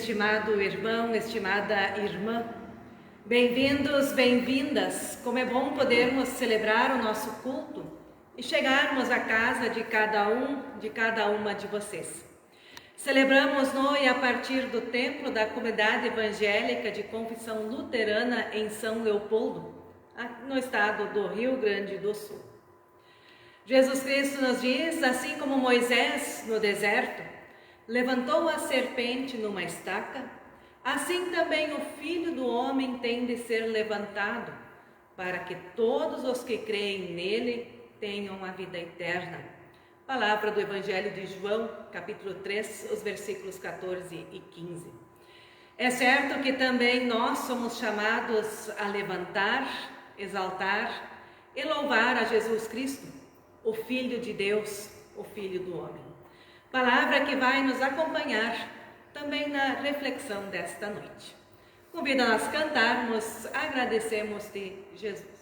estimado irmão, estimada irmã, bem-vindos, bem-vindas. Como é bom podermos celebrar o nosso culto e chegarmos à casa de cada uma de vocês. Celebramos no e a partir do templo da comunidade evangélica de confissão luterana em São Leopoldo, no estado do Rio Grande do Sul. Jesus Cristo nos diz, assim como Moisés no deserto levantou a serpente numa estaca, assim também o Filho do Homem tem de ser levantado, para que todos os que creem nele tenham a vida eterna. Palavra do Evangelho de João, capítulo 3, os versículos 14 e 15. É certo que também nós somos chamados a levantar, exaltar e louvar a Jesus Cristo, o Filho de Deus, o Filho do Homem. Palavra que vai nos acompanhar também na reflexão desta noite. Convido a nós cantarmos, agradecemos-te, Jesus.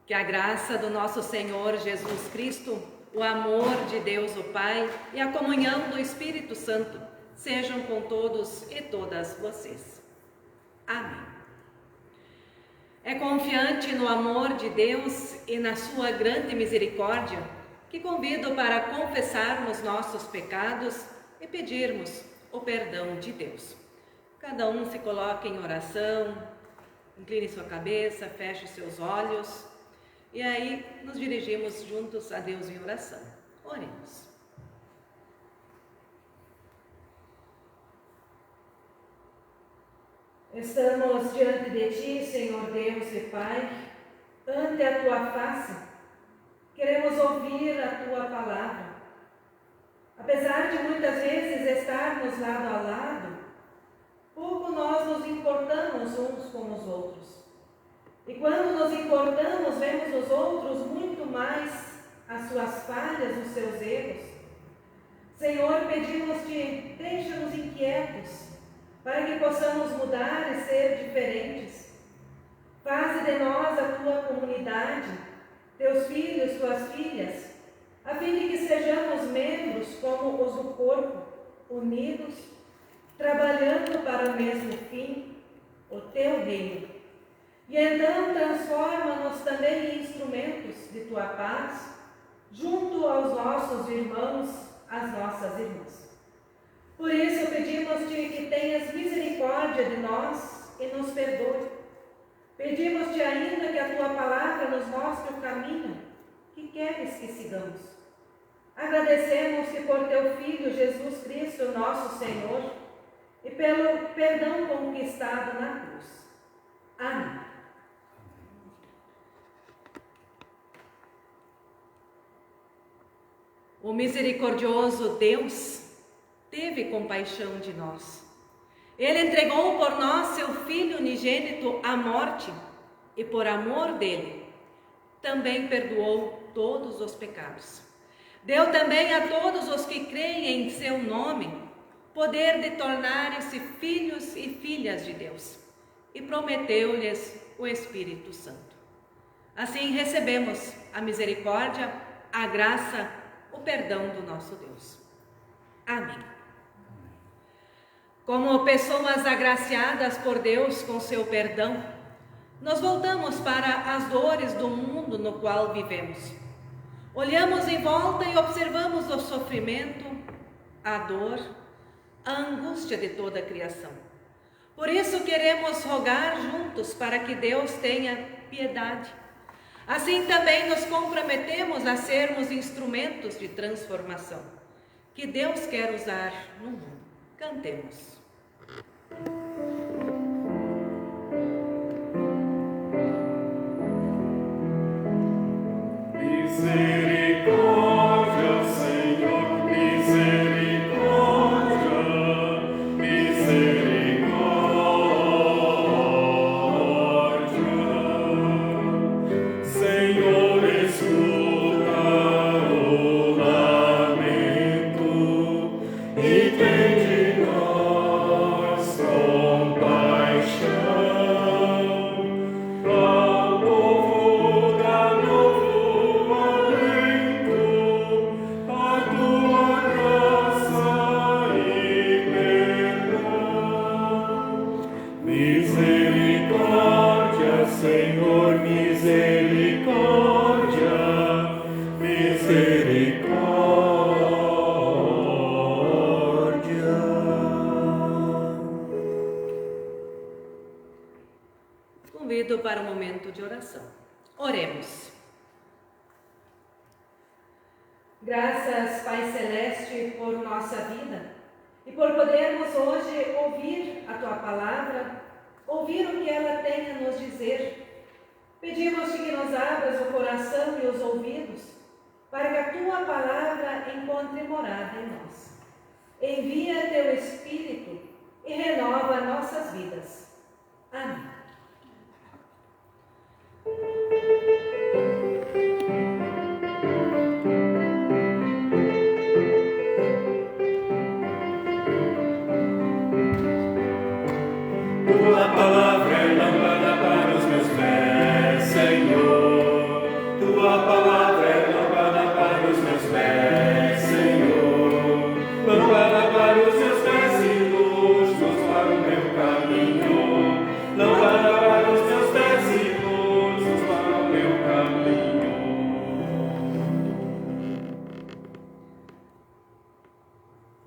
Que a graça do nosso Senhor Jesus Cristo, o amor de Deus o Pai e a comunhão do Espírito Santo sejam com todos e todas vocês. Amém. É confiante no amor de Deus e na sua grande misericórdia que convido para confessarmos nossos pecados e pedirmos o perdão de Deus. Cada um se coloque em oração, incline sua cabeça, feche seus olhos. E aí, nos dirigimos juntos a Deus em oração. Oremos. Estamos diante de Ti, Senhor Deus e Pai, ante a Tua face. Queremos ouvir a Tua palavra. Apesar de muitas vezes estarmos lado a lado, pouco nós nos importamos uns com os outros. E quando nos importamos, vemos nos outros muito mais as suas falhas, os seus erros. Senhor, pedimos-te, deixa-nos inquietos, para que possamos mudar e ser diferentes. Faze de nós a tua comunidade, teus filhos, tuas filhas, a fim de que sejamos membros como os do corpo, unidos, trabalhando para o mesmo fim, o teu reino. E então transforma-nos também em instrumentos de tua paz, junto aos nossos irmãos, às nossas irmãs. Por isso pedimos-te que tenhas misericórdia de nós e nos perdoe. Pedimos-te ainda que a tua palavra nos mostre o caminho que queres que sigamos. Agradecemos-te por teu Filho Jesus Cristo, nosso Senhor, e pelo perdão conquistado na cruz. Amém. O misericordioso Deus teve compaixão de nós. Ele entregou por nós seu Filho unigênito à morte e por amor dele também perdoou todos os pecados. Deu também a todos os que creem em seu nome poder de tornarem-se filhos e filhas de Deus, e prometeu-lhes o Espírito Santo. Assim recebemos a misericórdia, a graça, o perdão do nosso Deus. Amém. Como pessoas agraciadas por Deus com seu perdão, nós voltamos para as dores do mundo no qual vivemos. Olhamos em volta e observamos o sofrimento, a dor, a angústia de toda a criação. Por isso queremos rogar juntos para que Deus tenha piedade. Assim também nos comprometemos a sermos instrumentos de transformação que Deus quer usar no mundo. Cantemos. Convido para o momento de oração. Oremos. Graças, Pai Celeste, por nossa vida e por podermos hoje ouvir a Tua palavra, ouvir o que ela tem a nos dizer. Pedimos-te que nos abras o coração e os ouvidos para que a Tua palavra encontre morada em nós. Envia Teu Espírito e renova nossas vidas. Amém. Tua palavra é lâmpada para os meus pés, Senhor. Tua palavra é lâmpada para os meus pés, Senhor. Lâmpada para os meus pés e luz para o meu caminho. Lâmpada para os meus pés e luz para o meu caminho.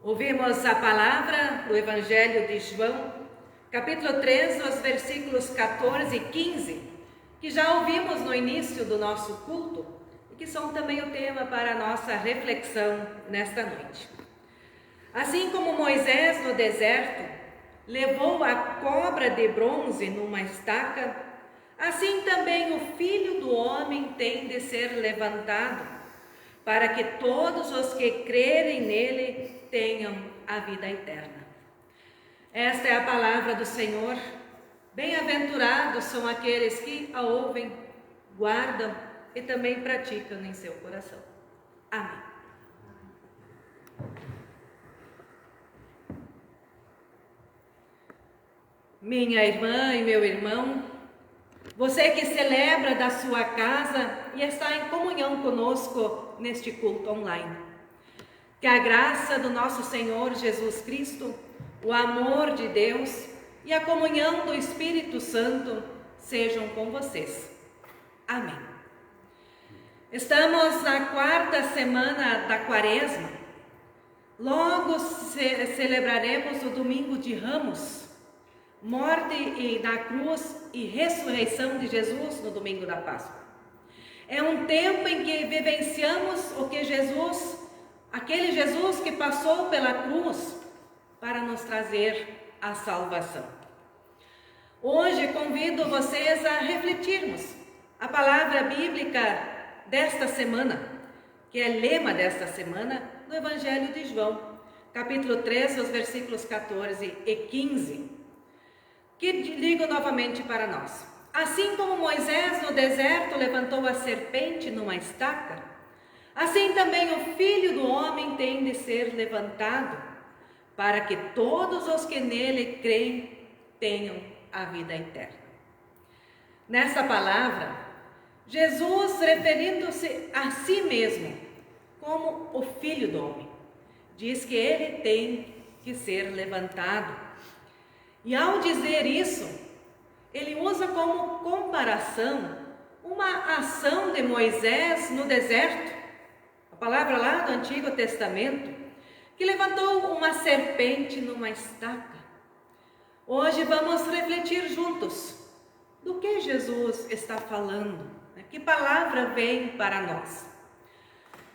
Ouvimos a palavra do Evangelho de João, capítulo 3, os versículos 14 e 15, que já ouvimos no início do nosso culto e que são também o tema para a nossa reflexão nesta noite. Assim como Moisés no deserto levou a cobra de bronze numa estaca, assim também o Filho do Homem tem de ser levantado, para que todos os que crerem nele tenham a vida eterna. Esta é a palavra do Senhor. Bem-aventurados são aqueles que a ouvem, guardam e também praticam em seu coração. Amém. Minha irmã e meu irmão, você que celebra da sua casa e está em comunhão conosco neste culto online, que a graça do nosso Senhor Jesus Cristo, o amor de Deus e a comunhão do Espírito Santo sejam com vocês. Amém. Estamos na quarta semana da Quaresma. Logo celebraremos o Domingo de Ramos, morte na cruz e ressurreição de Jesus no Domingo da Páscoa. É um tempo em que vivenciamos o que aquele Jesus que passou pela cruz para nos trazer a salvação. Hoje convido vocês a refletirmos a palavra bíblica desta semana, que é lema desta semana, no Evangelho de João, capítulo 3, os versículos 14 e 15, que digo novamente para nós. Assim como Moisés no deserto levantou a serpente numa estaca, Assim também o Filho do Homem tem de ser levantado, para que todos os que nele creem tenham a vida eterna. Nessa palavra, Jesus, referindo-se a si mesmo como o Filho do Homem, diz que ele tem que ser levantado. E ao dizer isso, ele usa como comparação uma ação de Moisés no deserto, a palavra lá do Antigo Testamento, que levantou uma serpente numa estaca. Hoje vamos refletir juntos do que Jesus está falando, que palavra vem para nós.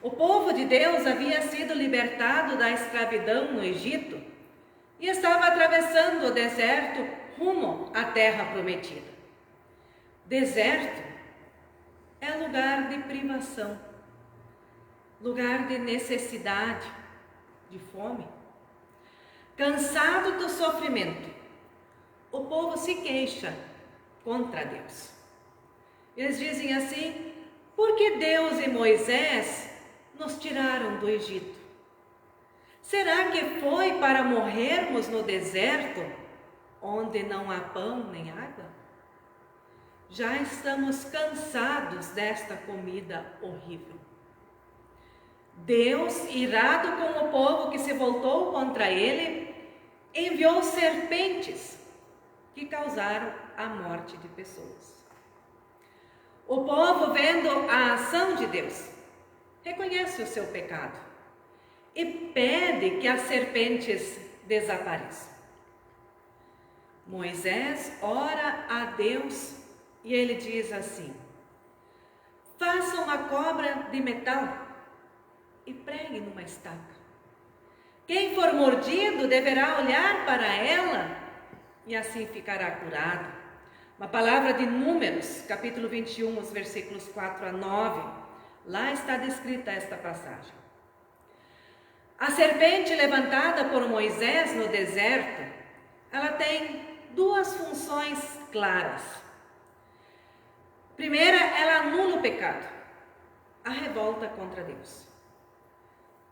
O povo de Deus havia sido libertado da escravidão no Egito e estava atravessando o deserto rumo à terra prometida. Deserto é lugar de privação, lugar de necessidade, de fome. Cansado do sofrimento, o povo se queixa contra Deus. Eles dizem assim: por que Deus e Moisés nos tiraram do Egito? Será que foi para morrermos no deserto, onde não há pão nem água? Já estamos cansados desta comida horrível. Deus, irado com o povo que se voltou contra ele, enviou serpentes que causaram a morte de pessoas. O povo, vendo a ação de Deus, reconhece o seu pecado e pede que as serpentes desapareçam. Moisés ora a Deus e ele diz assim: faça uma cobra de metal e pregue numa estaca. Quem for mordido deverá olhar para ela e assim ficará curado. Uma palavra de Números, capítulo 21, os versículos 4 a 9. Lá está descrita esta passagem. A serpente levantada por Moisés no deserto, ela tem duas funções claras. Primeira, ela anula o pecado, a revolta contra Deus.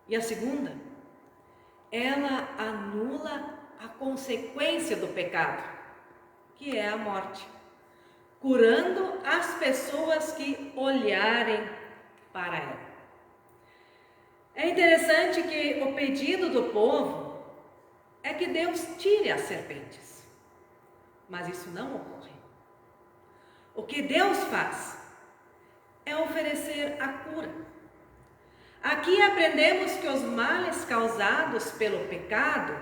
E a segunda, ela anula a consequência do pecado, que é a morte, curando as pessoas que olharem para ela. É interessante que o pedido do povo é que Deus tire as serpentes, mas isso não ocorre. O que Deus faz é oferecer a cura. Aqui aprendemos que os males causados pelo pecado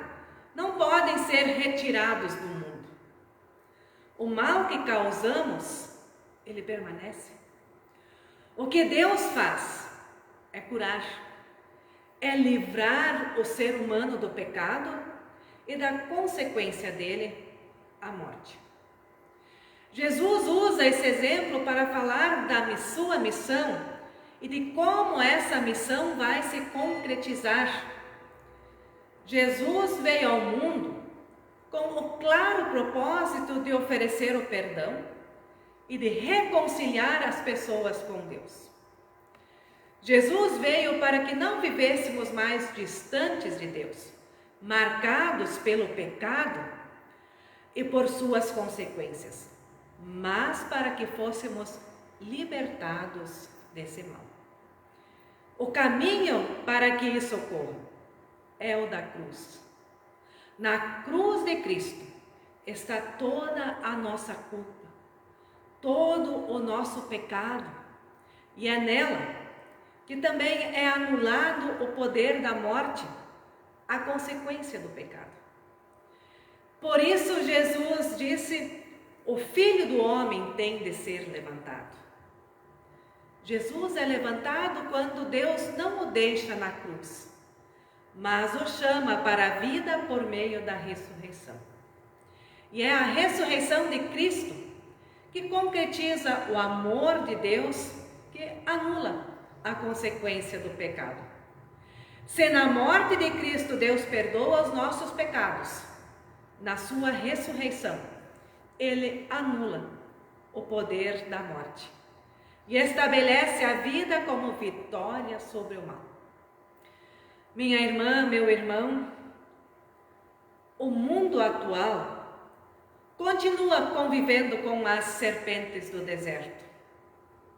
não podem ser retirados do mundo. O mal que causamos, ele permanece. O que Deus faz é curar, é livrar o ser humano do pecado e da consequência dele, a morte. Jesus usa esse exemplo para falar da sua missão e de como essa missão vai se concretizar. Jesus veio ao mundo com o claro propósito de oferecer o perdão e de reconciliar as pessoas com Deus. Jesus veio para que não vivêssemos mais distantes de Deus, marcados pelo pecado e por suas consequências, mas para que fôssemos libertados desse mal. O caminho para que isso ocorra é o da cruz. Na cruz de Cristo está toda a nossa culpa, todo o nosso pecado, e é nela que também é anulado o poder da morte, a consequência do pecado. Por isso Jesus disse: o Filho do Homem tem de ser levantado. Jesus é levantado quando Deus não o deixa na cruz, mas o chama para a vida por meio da ressurreição. E é a ressurreição de Cristo que concretiza o amor de Deus, que anula a consequência do pecado. Se na morte de Cristo Deus perdoa os nossos pecados, na sua ressurreição, Ele anula o poder da morte. e estabelece a vida como vitória sobre o mal. Minha irmã, meu irmão, o mundo atual continua convivendo com as serpentes do deserto,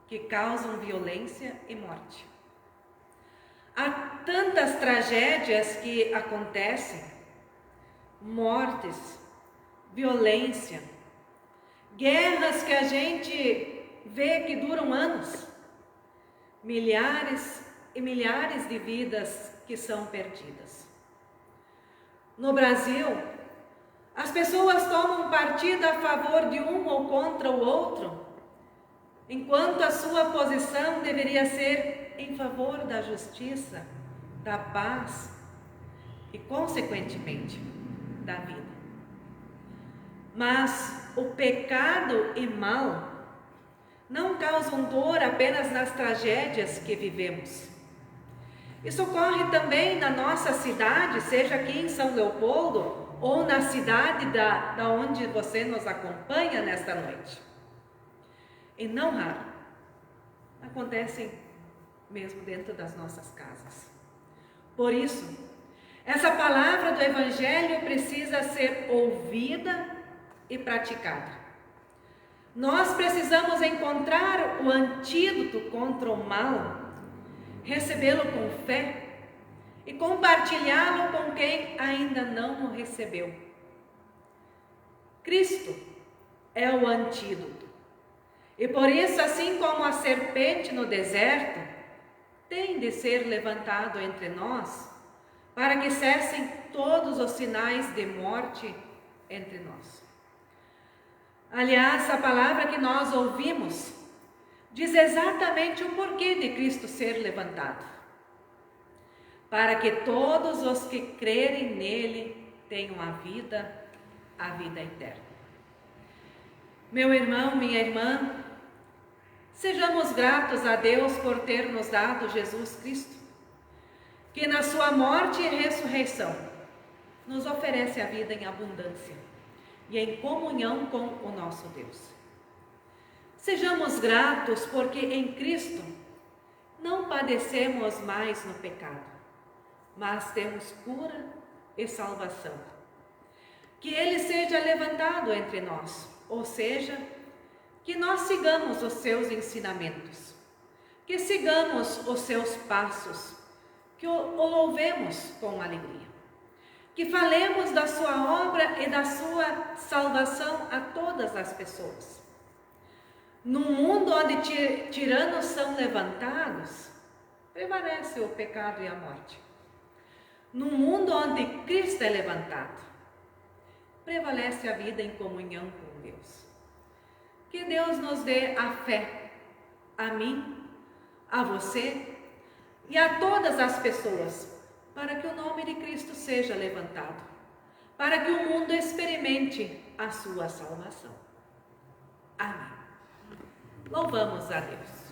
que causam violência e morte. Há tantas tragédias que acontecem, mortes, violência, guerras que a gente vê que duram anos, milhares e milhares de vidas que são perdidas. No Brasil, as pessoas tomam partido a favor de um ou contra o outro, enquanto a sua posição deveria ser em favor da justiça, da paz e, consequentemente, da vida. Mas o pecado e mal não causam dor apenas nas tragédias que vivemos. Isso ocorre também na nossa cidade, seja aqui em São Leopoldo ou na cidade da onde você nos acompanha nesta noite. E não raro, acontecem mesmo dentro das nossas casas. Por isso, essa palavra do Evangelho precisa ser ouvida e praticada. Nós precisamos encontrar o antídoto contra o mal, recebê-lo com fé e compartilhá-lo com quem ainda não o recebeu. Cristo é o antídoto. E por isso, assim como a serpente no deserto, tem de ser levantado entre nós, para que cessem todos os sinais de morte entre nós. Aliás, a palavra que nós ouvimos diz exatamente o porquê de Cristo ser levantado. Para que todos os que crerem nele tenham a vida eterna. Meu irmão, minha irmã, sejamos gratos a Deus por ter nos dado Jesus Cristo, que na sua morte e ressurreição nos oferece a vida em abundância e em comunhão com o nosso Deus. Sejamos gratos porque em Cristo não padecemos mais no pecado, mas temos cura e salvação. Que Ele seja levantado entre nós, ou seja, que nós sigamos os seus ensinamentos, que sigamos os seus passos, que o louvemos com alegria, que falemos da sua obra e da sua salvação a todas as pessoas. Num mundo onde tiranos são levantados, prevalece o pecado e a morte. Num mundo onde Cristo é levantado, prevalece a vida em comunhão com Deus. Que Deus nos dê a fé, a mim, a você e a todas as pessoas, para que o nome de Cristo seja levantado, para que o mundo experimente a sua salvação. Amém. Louvamos a Deus.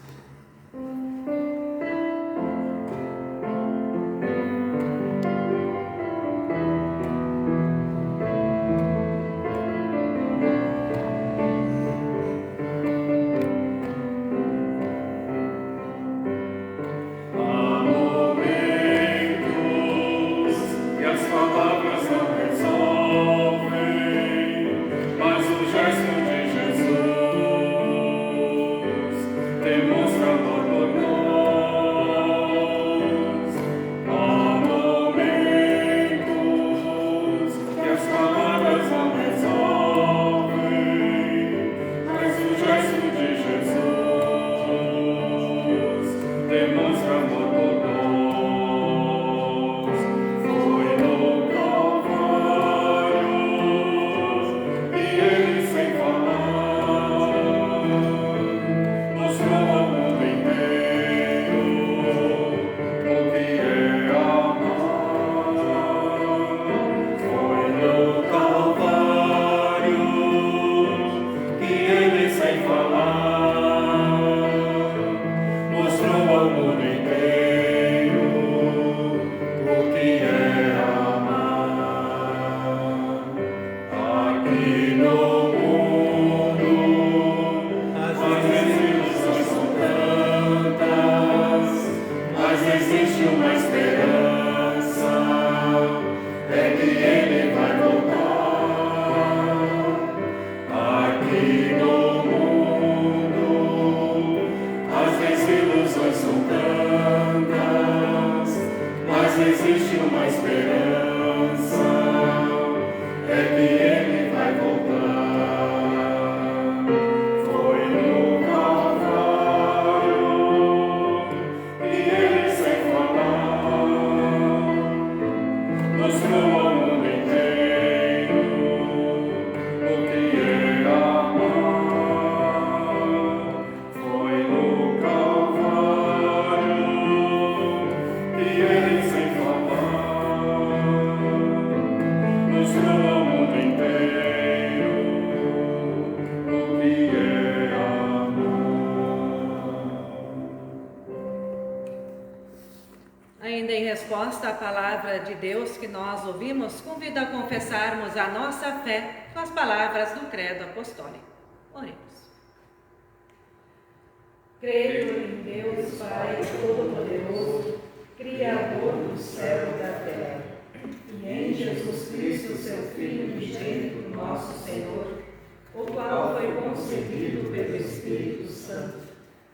As vezes exposta a palavra de Deus que nós ouvimos, convido a confessarmos a nossa fé com as palavras do Credo Apostólico. Oremos. Creio em Deus Pai Todo-Poderoso, Criador do céu e da terra, e em Jesus Cristo, seu Filho unigênito, nosso Senhor, o qual foi concebido pelo Espírito Santo,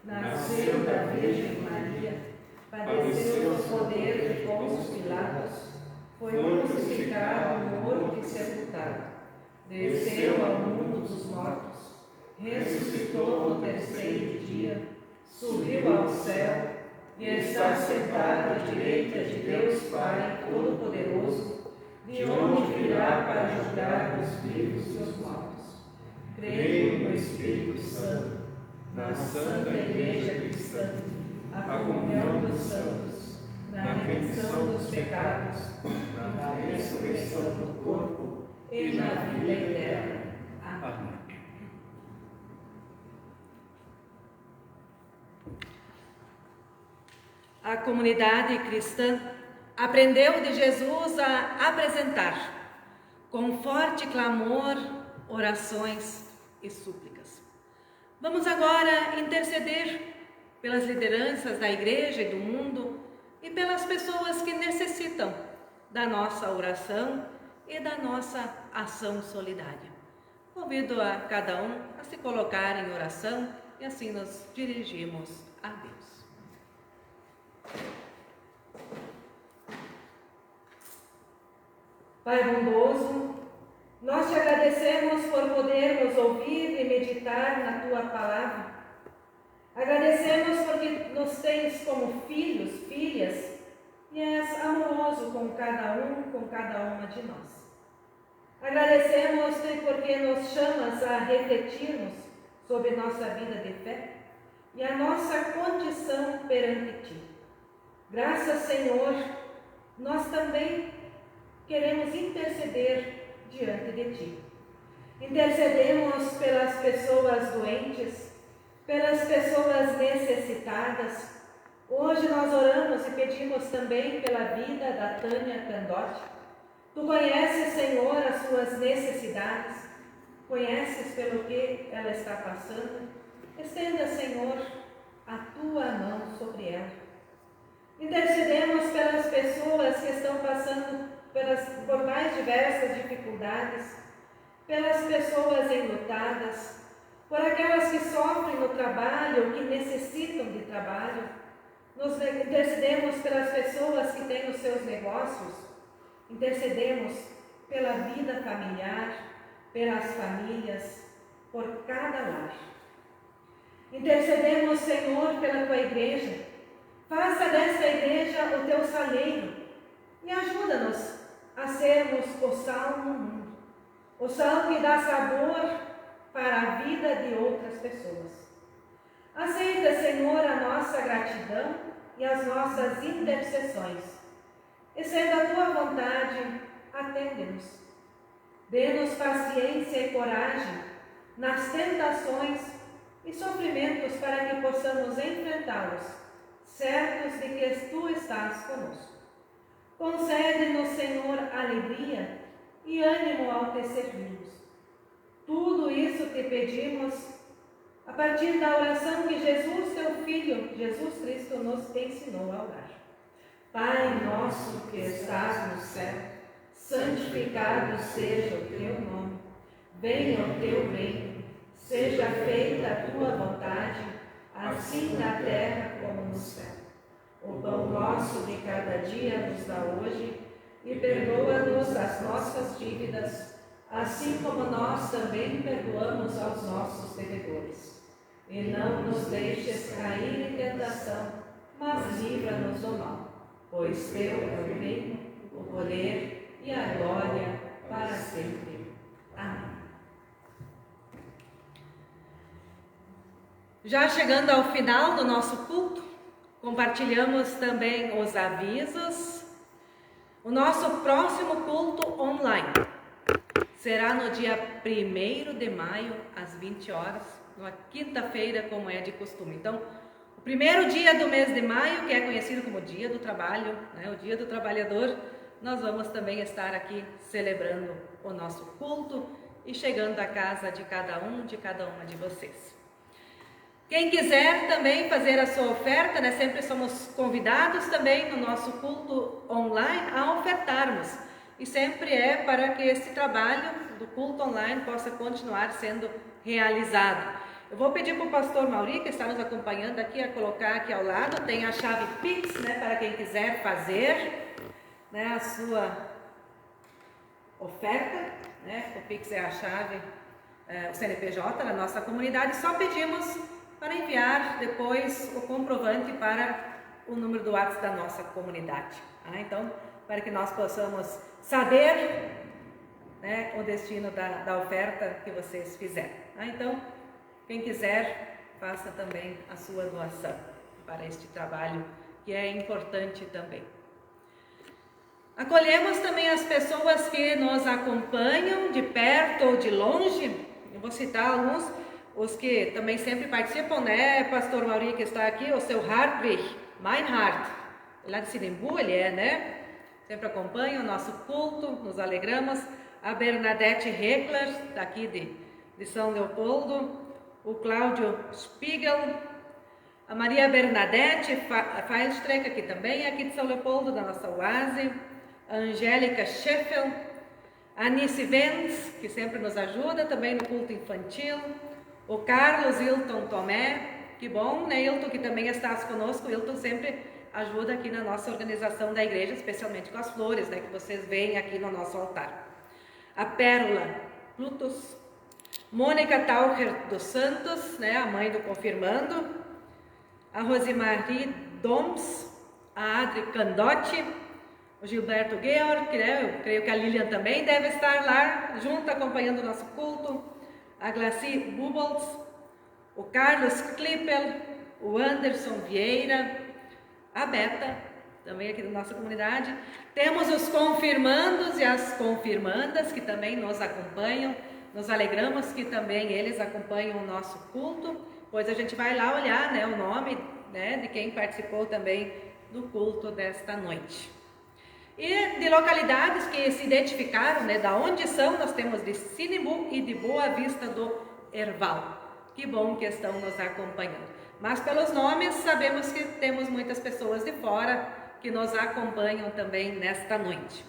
nasceu da Virgem Maria, padeceu no poder de Pôncio Pilatos, foi crucificado, morto e sepultado, desceu ao mundo dos mortos, ressuscitou no terceiro dia, subiu ao céu e está sentado à direita de Deus Pai Todo-Poderoso, de onde virá para julgar os vivos e os mortos. Creio no Espírito Santo, na Santa Igreja Cristã, a comunhão dos santos, na remissão dos pecados, na ressurreição do corpo e na vida eterna. Amém. A comunidade cristã aprendeu de Jesus a apresentar, com forte clamor, orações e súplicas. Vamos agora interceder pelas lideranças da igreja e do mundo e pelas pessoas que necessitam da nossa oração e da nossa ação solidária. Convido a cada um a se colocar em oração e assim nos dirigimos a Deus. Pai bondoso, nós te agradecemos por podermos ouvir e meditar na Tua Palavra. Agradecemos porque nos tens como filhos, filhas, e és amoroso com cada uma de nós. Agradecemos-te porque nos chamas a refletirmos sobre nossa vida de fé e a nossa condição perante Ti. Graças, Senhor, nós também queremos interceder diante de Ti. Intercedemos pelas pessoas doentes, pelas pessoas necessitadas. Hoje nós oramos e pedimos também pela vida da Tânia Candotti. Tu conheces, Senhor, as suas necessidades, conheces pelo que ela está passando. Estenda, Senhor, a Tua mão sobre ela. Intercedemos pelas pessoas que estão passando por mais diversas dificuldades, pelas pessoas enlutadas, por aquelas que sofrem no trabalho, que necessitam de trabalho. Nos intercedemos pelas pessoas que têm os seus negócios, intercedemos pela vida familiar, pelas famílias, por cada lar. Intercedemos, Senhor, pela Tua igreja. Faça desta igreja o Teu saleiro e ajuda-nos a sermos o sal no mundo, o sal que dá sabor para a vida de outras pessoas. Aceita, Senhor, a nossa gratidão e as nossas intercessões. E sendo a Tua vontade, atende-nos. Dê-nos paciência e coragem nas tentações e sofrimentos para que possamos enfrentá-los, certos de que Tu estás conosco. Concede-nos, Senhor, alegria e ânimo ao Te servirmos. Tudo isso Te pedimos a partir da oração que Jesus, Teu Filho, Jesus Cristo, nos ensinou a orar. Pai nosso que estás no céu, santificado seja o Teu nome. Venha o Teu reino, seja feita a Tua vontade, assim na terra como no céu. O pão nosso de cada dia nos dá hoje e perdoa-nos as nossas dívidas, assim como nós também perdoamos aos nossos devedores. E não nos deixes cair em tentação, mas livra-nos do mal, pois Teu é o reino, o poder e a glória para sempre. Amém. Já chegando ao final do nosso culto, compartilhamos também os avisos. O nosso próximo culto online será no dia 1º de maio, às 20 horas, numa quinta-feira, como é de costume. Então, o primeiro dia do mês de maio, que é conhecido como Dia do Trabalho, né, o Dia do Trabalhador, nós vamos também estar aqui celebrando o nosso culto e chegando à casa de cada uma de vocês. Quem quiser também fazer a sua oferta, né, sempre somos convidados também no nosso culto online a ofertarmos. E sempre é para que esse trabalho do culto online possa continuar sendo realizado. Eu vou pedir para o pastor Mauri, que está nos acompanhando aqui, a colocar aqui ao lado, tem a chave Pix, né, para quem quiser fazer, né, a sua oferta, né, o Pix é a chave, o CNPJ da nossa comunidade, só pedimos para enviar depois o comprovante para o número do WhatsApp da nossa comunidade. Então, para que nós possamos saber, né, o destino da oferta que vocês fizerem. Então, quem quiser, faça também a sua doação para este trabalho, que é importante também. Acolhemos também as pessoas que nos acompanham de perto ou de longe. Eu vou citar alguns, os que também sempre participam, né? Pastor Mauri, que está aqui, o seu Hartwig Meinhardt, lá de Sinimbu, ele é, né? Sempre acompanha o nosso culto, nos alegramos. A Bernadette Heckler, daqui de São Leopoldo. O Cláudio Spiegel, a Maria Bernadette Feilstreck, aqui também, aqui de São Leopoldo, da nossa UASE, a Angélica Scheffel, a Anice Vens, que sempre nos ajuda, também no culto infantil, o Carlos Hilton Tomé, que bom, né, Hilton, que também está conosco. Hilton sempre ajuda aqui na nossa organização da igreja, especialmente com as flores, né, que vocês veem aqui no nosso altar. A Pérola Plutus, Mônica Taucher dos Santos, né, a mãe do confirmando, a Rosemarie Doms, a Adri Candotti, o Gilberto Georg, né, eu creio que a Lilian também deve estar lá junto acompanhando o nosso culto, a Glaci Bubbles, o Carlos Klippel, o Anderson Vieira, a Beta, também aqui da nossa comunidade. Temos os confirmandos e as confirmandas que também nos acompanham. Nos alegramos que também eles acompanham o nosso culto, pois a gente vai lá olhar, né, o nome, né, de quem participou também do culto desta noite. E de localidades que se identificaram, né, da onde são, nós temos de Sinimbu e de Boa Vista do Herval. Que bom que estão nos acompanhando. Mas pelos nomes sabemos que temos muitas pessoas de fora que nos acompanham também nesta noite.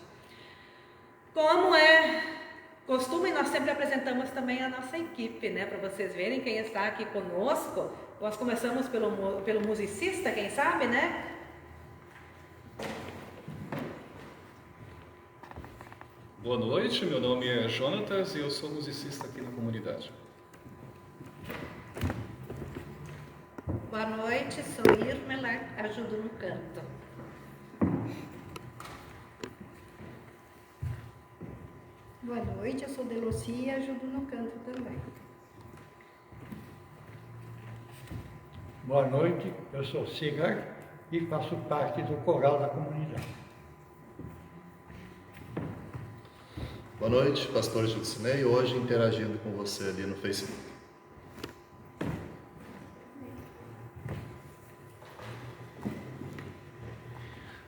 Como é costume, nós sempre apresentamos também a nossa equipe, né, para vocês verem quem está aqui conosco. Nós começamos pelo musicista, quem sabe, né? Boa noite, meu nome é Jonatas e eu sou musicista aqui na comunidade. Boa noite, sou Irmela, ajudo no canto. Boa noite, eu sou Delucia e ajudo no canto também. Boa noite, eu sou Sigar e faço parte do coral da comunidade. Boa noite, pastor Judicinei, hoje interagindo com você ali no Facebook.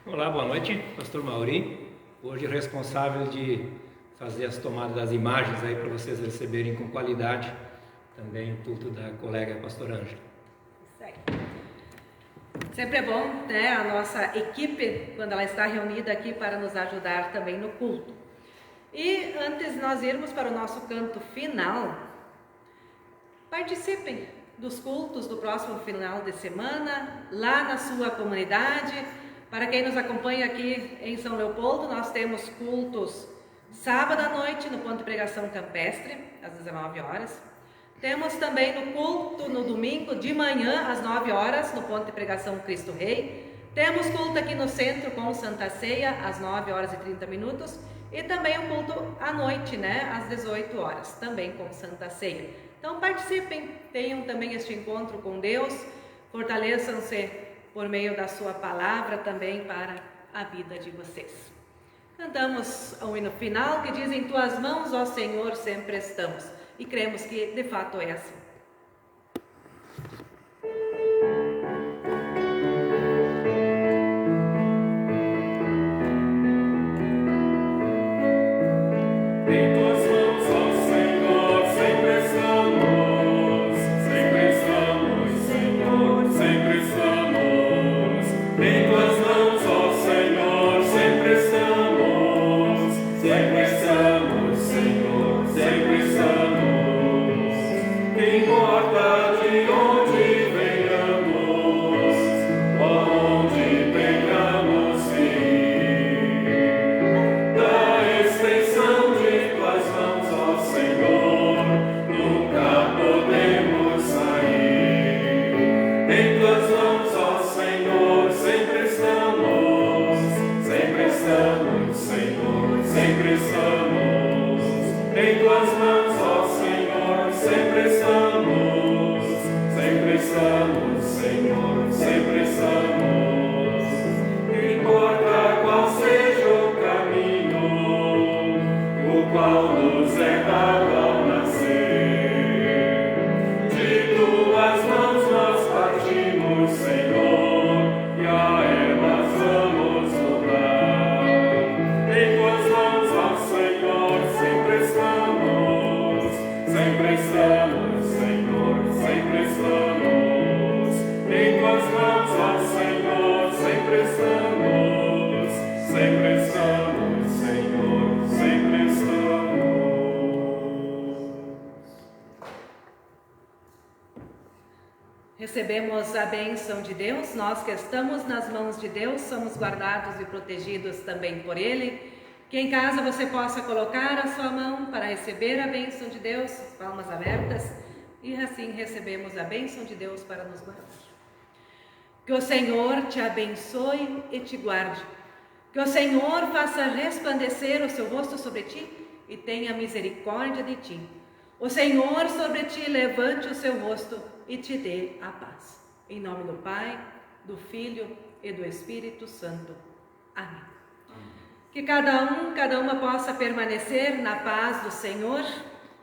Olá, boa noite, pastor Mauri, hoje responsável de fazer as tomadas das imagens aí para vocês receberem com qualidade também o culto da colega pastora Ângela. Isso aí. Sempre é bom, né, a nossa equipe, quando ela está reunida aqui para nos ajudar também no culto. E antes de nós irmos para o nosso canto final, participem dos cultos do próximo final de semana, lá na sua comunidade. Para quem nos acompanha aqui em São Leopoldo, nós temos cultos sábado à noite no ponto de pregação campestre, às 19 horas. Temos também no culto no domingo de manhã, às 9 horas, no ponto de pregação Cristo Rei. Temos culto aqui no centro com Santa Ceia, às 9 horas e 30 minutos. E também o culto à noite, né, às 18 horas, também com Santa Ceia. Então participem, tenham também este encontro com Deus, fortaleçam-se por meio da sua palavra também para a vida de vocês. Cantamos o hino final que diz: em tuas mãos, ó Senhor, sempre estamos. E cremos que de fato é assim. sempre estamos, Senhor, sempre estamos. Importa qual seja o caminho, o qual nos é dado ao nascer. De tuas mãos nós partimos, Senhor, e a ervas vamos rodar. Em tuas mãos, ó Senhor, sempre estamos, Senhor, sempre estamos. Em tuas mãos, ó Senhor, sempre estamos, Senhor, sempre estamos. Recebemos a bênção de Deus, nós que estamos nas mãos de Deus, somos guardados e protegidos também por Ele. Que em casa você possa colocar a sua mão para receber a bênção de Deus, palmas abertas, e assim recebemos a bênção de Deus para nos guardar. Que o Senhor te abençoe e te guarde. Que o Senhor faça resplandecer o seu rosto sobre ti e tenha misericórdia de ti. O Senhor sobre ti levante o seu rosto e te dê a paz. Em nome do Pai, do Filho e do Espírito Santo. Amém. Que cada uma possa permanecer na paz do Senhor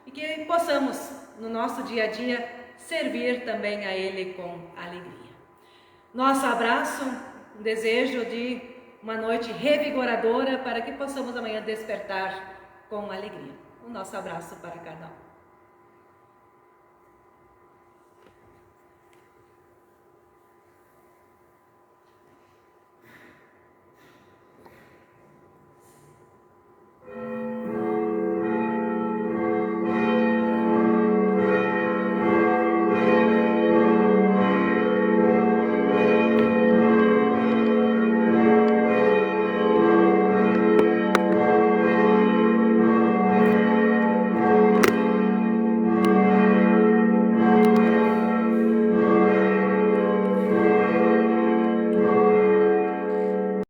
e que possamos, no nosso dia a dia, servir também a Ele com alegria. Nosso abraço, um desejo de uma noite revigoradora para que possamos amanhã despertar com alegria. O nosso abraço para cada um.